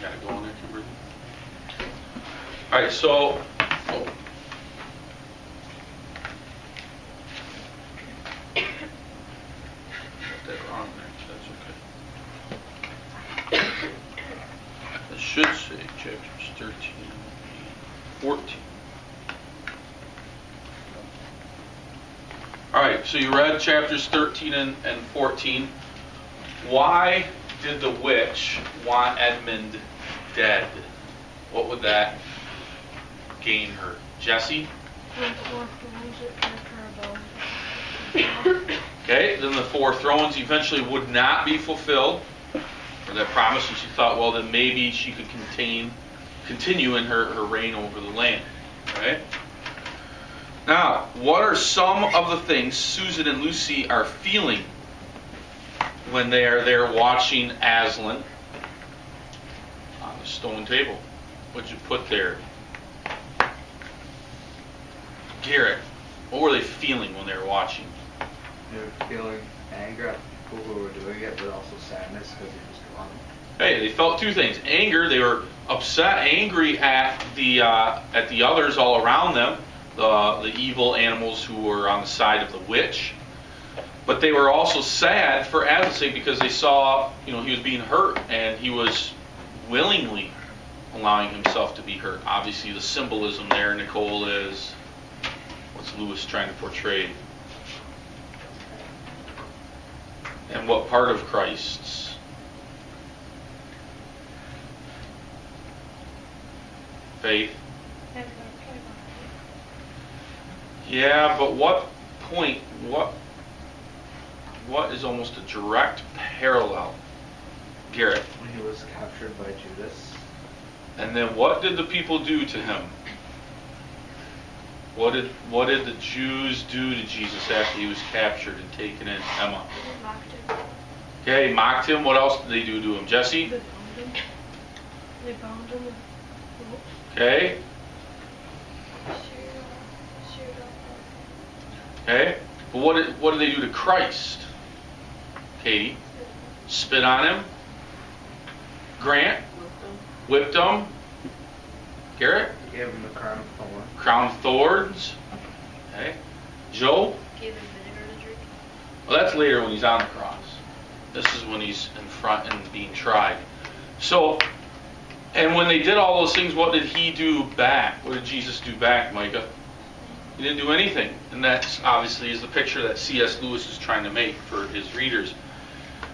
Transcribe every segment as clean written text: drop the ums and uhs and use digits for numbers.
got it going there, Kimberly. All right, so. Oh. That wrong there. That's okay. It should say chapters 13 and 14. All right, so you read chapters 13 and 14. Why did the witch want Edmund dead? What would that gain her? Jesse? Okay, then the 4 thrones eventually would not be fulfilled for that promise, and she thought, well, then maybe she could continue in her reign over the land. Right? Now, what are some of the things Susan and Lucy are feeling when they are there watching Aslan on the stone table? What'd you put there? Garrett, what were they feeling when they were watching? They were feeling anger at the people who were doing it, but also sadness because he was gone. Hey, they felt 2 things. Anger, they were upset, angry at the others all around them, the evil animals who were on the side of the witch. But they were also sad for Aslan's sake because they saw, he was being hurt, and he was willingly allowing himself to be hurt. Obviously, the symbolism there, Nicole, is what's Lewis trying to portray? And what part of Christ's? Faith. Yeah, but what point, what is almost a direct parallel? Garrett. When he was captured by Judas. And then what did the people do to him? What did the Jews do to Jesus after he was captured and taken in? Emma. They mocked him. Okay, mocked him. What else did they do to him? Jesse? They bound him. They bound him with ropes. Okay. Okay. But what did they do to Christ? Katie? Spit on him? Grant? Whipped him? Garrett? He gave him the crown of thorns. Crown of thorns? Okay. Joe? Gave him vinegar to drink. Well, that's later when he's on the cross. This is when he's in front and being tried. So, and when they did all those things, what did he do back? What did Jesus do back, Micah? He didn't do anything. And that obviously is the picture that C.S. Lewis is trying to make for his readers.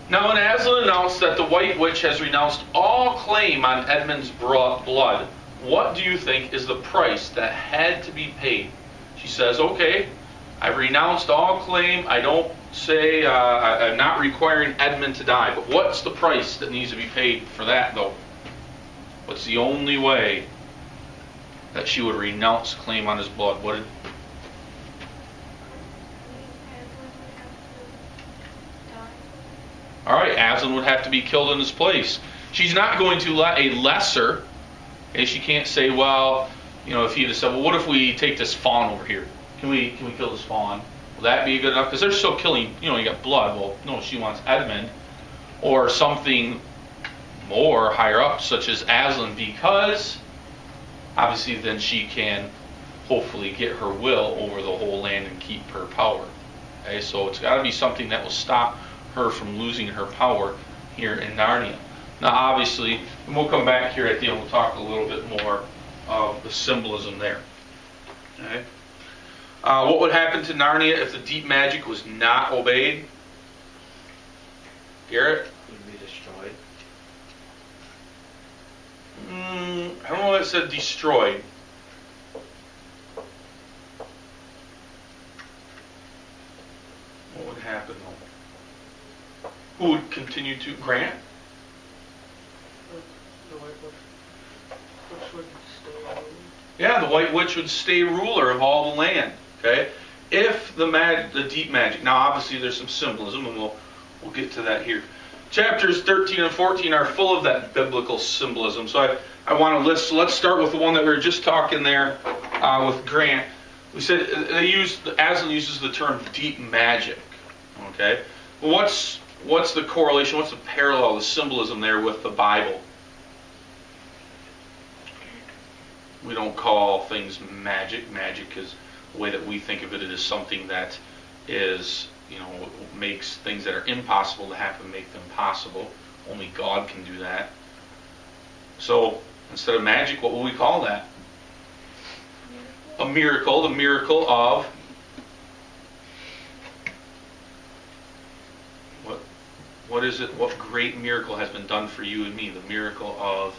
Now, when Aslan announced that the White Witch has renounced all claim on Edmund's blood, what do you think is the price that had to be paid? She says, okay, I've renounced all claim. I don't say, I'm not requiring Edmund to die. But what's the price that needs to be paid for that, though? What's the only way that she would renounce claim on his blood? What did... All right, Aslan would have to be killed in his place. She's not going to let a lesser, and she can't say, well, if he had said, well, what if we take this fawn over here? Can we kill this fawn? Will that be good enough? Because they're still killing, you got blood. Well, no, she wants Edmund or something more higher up, such as Aslan, because obviously then she can hopefully get her will over the whole land and keep her power. Okay, so it's got to be something that will stop her from losing her power here in Narnia. Now, obviously, and we'll come back here at the end, we'll talk a little bit more of the symbolism there. Okay. What would happen to Narnia if the deep magic was not obeyed? Garrett? It would be destroyed. I don't know if it said destroyed. What would happen though? Who would continue to grant? The White Witch would stay. Yeah, the White Witch would stay ruler of all the land. Okay, if the deep magic. Now, obviously, there's some symbolism, and we'll get to that here. Chapters 13 and 14 are full of that biblical symbolism. So I want to list. So let's start with the one that we were just talking there with Grant. We said Aslan uses the term deep magic. Okay, well, what's the correlation? What's the parallel, the symbolism there with the Bible? We don't call things magic. Magic is the way that we think of it. It is something that is, makes things that are impossible to happen, make them possible. Only God can do that. So instead of magic, what will we call that? A miracle. The miracle of what is it? What great miracle has been done for you and me? The miracle of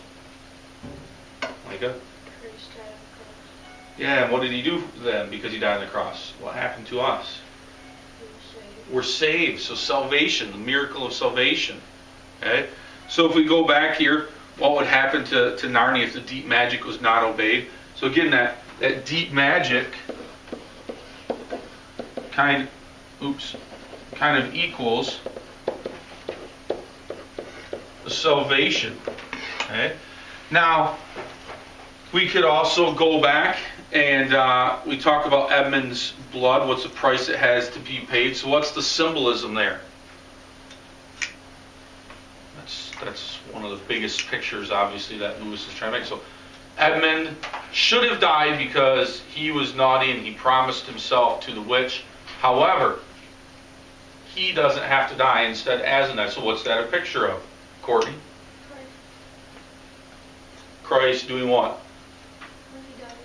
Micah? Christ died on the cross. Yeah, and what did he do then because he died on the cross? What happened to us? He was saved. We're saved. So salvation, the miracle of salvation. Okay? So if we go back here, what would happen to Narnia if the deep magic was not obeyed? So again, that deep magic kind of equals the salvation. Okay? Now, we could also go back and we talk about Edmund's blood. What's the price it has to be paid? So what's the symbolism there? That's one of the biggest pictures, obviously, that Lewis is trying to make. So Edmund should have died because he was naughty and he promised himself to the witch. However, he doesn't have to die. Instead, Aslan died. So what's that a picture of, Courtney? Christ doing what? When he died on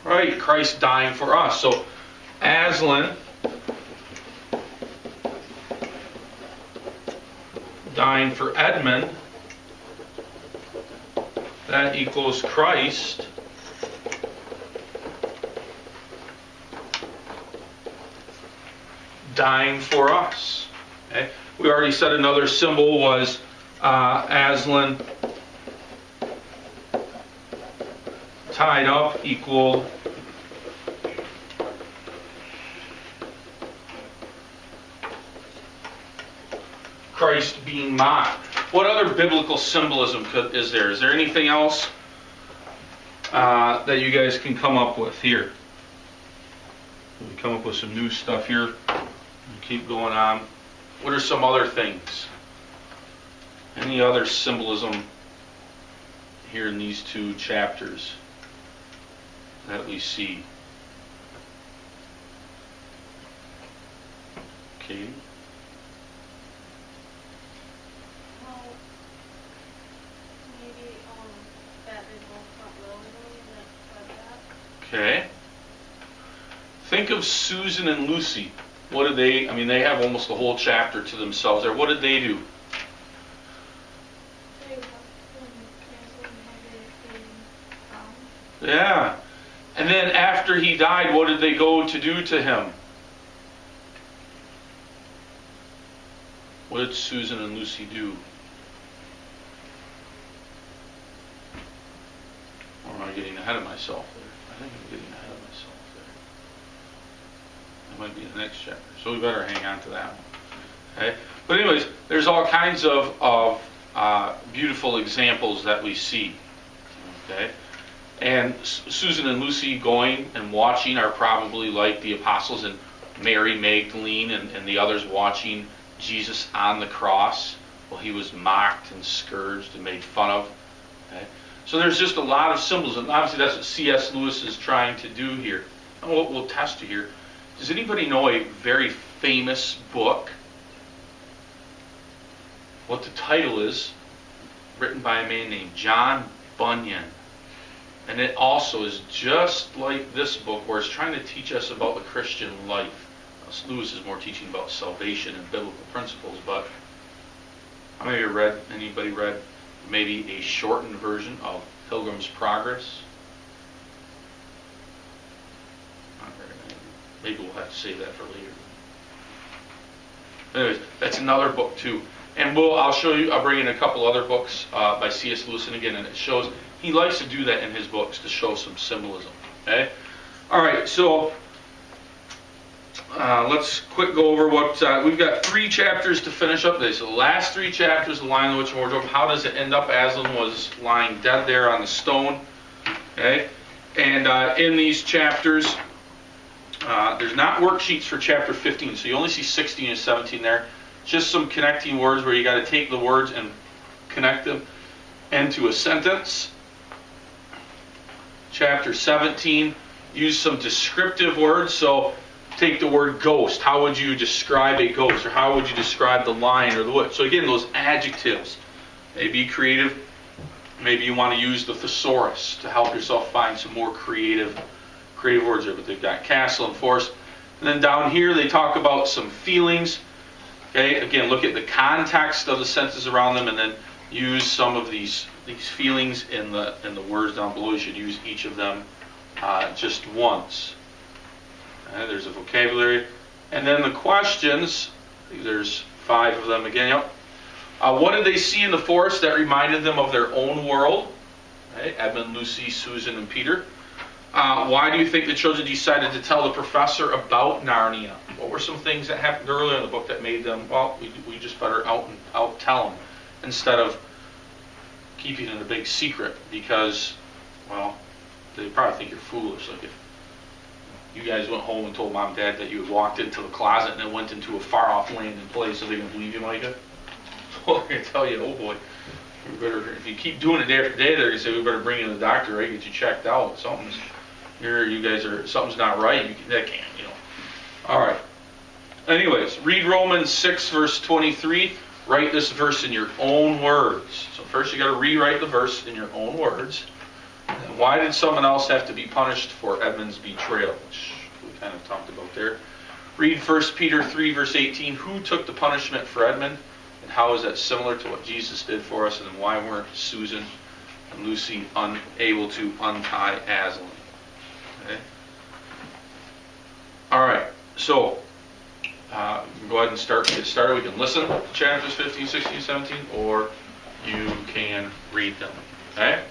the cross. Right, Christ dying for us. So Aslan dying for Edmund, that equals Christ dying for us. Okay? We already said another symbol was Aslan tied up equal Christ being mocked. What other biblical symbolism is there? Is there anything else that you guys can come up with here? We come up with some new stuff here. Keep going on. What are some other things? Any other symbolism here in these two chapters that we see? Okay. Well, maybe that they both got lonely and that. Okay. Think of Susan and Lucy. What did they, they have almost the whole chapter to themselves there. What did they do? They helped them cancel and had it found. Yeah. And then after he died, what did they go to do to him? What did Susan and Lucy do? Or am I getting ahead of myself there? I think I'm getting ahead of myself there. That might be the next chapter. So we better hang on to that one. Okay? But anyways, there's all kinds of beautiful examples that we see. Okay? And Susan and Lucy going and watching are probably like the apostles and Mary Magdalene and the others watching Jesus on the cross while he was mocked and scourged and made fun of. Okay? So there's just a lot of symbolism. Obviously that's what C.S. Lewis is trying to do here. And we'll test you here. Does anybody know a very famous book? What the title is? Written by a man named John Bunyan. And it also is just like this book where it's trying to teach us about the Christian life. Lewis is more teaching about salvation and biblical principles, but anybody read maybe a shortened version of Pilgrim's Progress? Not very many. Maybe we'll have to save that for later. Anyways, that's another book too. And I'll bring in a couple other books by C.S. Lewis, and again, and it shows, he likes to do that in his books to show some symbolism. Okay? Alright, so let's quick go over what we've got 3 chapters to finish up today. So the last 3 chapters, the Lion, the Witch, and Wardrobe. How does it end up? Aslan was lying dead there on the stone. Okay, and in these chapters, there's not worksheets for chapter 15, so you only see 16 and 17 there. Just some connecting words where you got to take the words and connect them into a sentence. chapter 17, use some descriptive words. So take the word ghost. How would you describe a ghost? Or how would you describe the lion or the wood? So again, those adjectives. Maybe be creative. Maybe you want to use the thesaurus to help yourself find some more creative words there. But they've got castle and forest. And then down here they talk about some feelings. Okay, again, look at the context of the sentences around them, and then use some of these feelings in the words down below. You should use each of them just once. Okay, there's a vocabulary, and then the questions. There's 5 of them again. Yep. What did they see in the forest that reminded them of their own world? Okay, Edmund, Lucy, Susan, and Peter. Why do you think the children decided to tell the professor about Narnia? What were some things that happened earlier in the book that made them, well, we just better out tell them instead of keeping it a big secret, because, well, they probably think you're foolish. Like if you guys went home and told Mom and Dad that you had walked into the closet and then went into a far-off land and place, are they going to believe you, Micah? Well, they're going to tell you, oh boy, we better, if you keep doing it day after day, they're going to say, we better bring you to the doctor, right? Get you checked out. Something's not right. That can't, All right. Anyways, read Romans 6, verse 23. Write this verse in your own words. So first you got to rewrite the verse in your own words. And why did someone else have to be punished for Edmund's betrayal, which we kind of talked about there. Read 1 Peter 3, verse 18. Who took the punishment for Edmund? And how is that similar to what Jesus did for us? And then why weren't Susan and Lucy unable to untie Aslan? Okay. All right. So go ahead and get started. We can listen to chapters 15, 16, 17, or you can read them. Okay?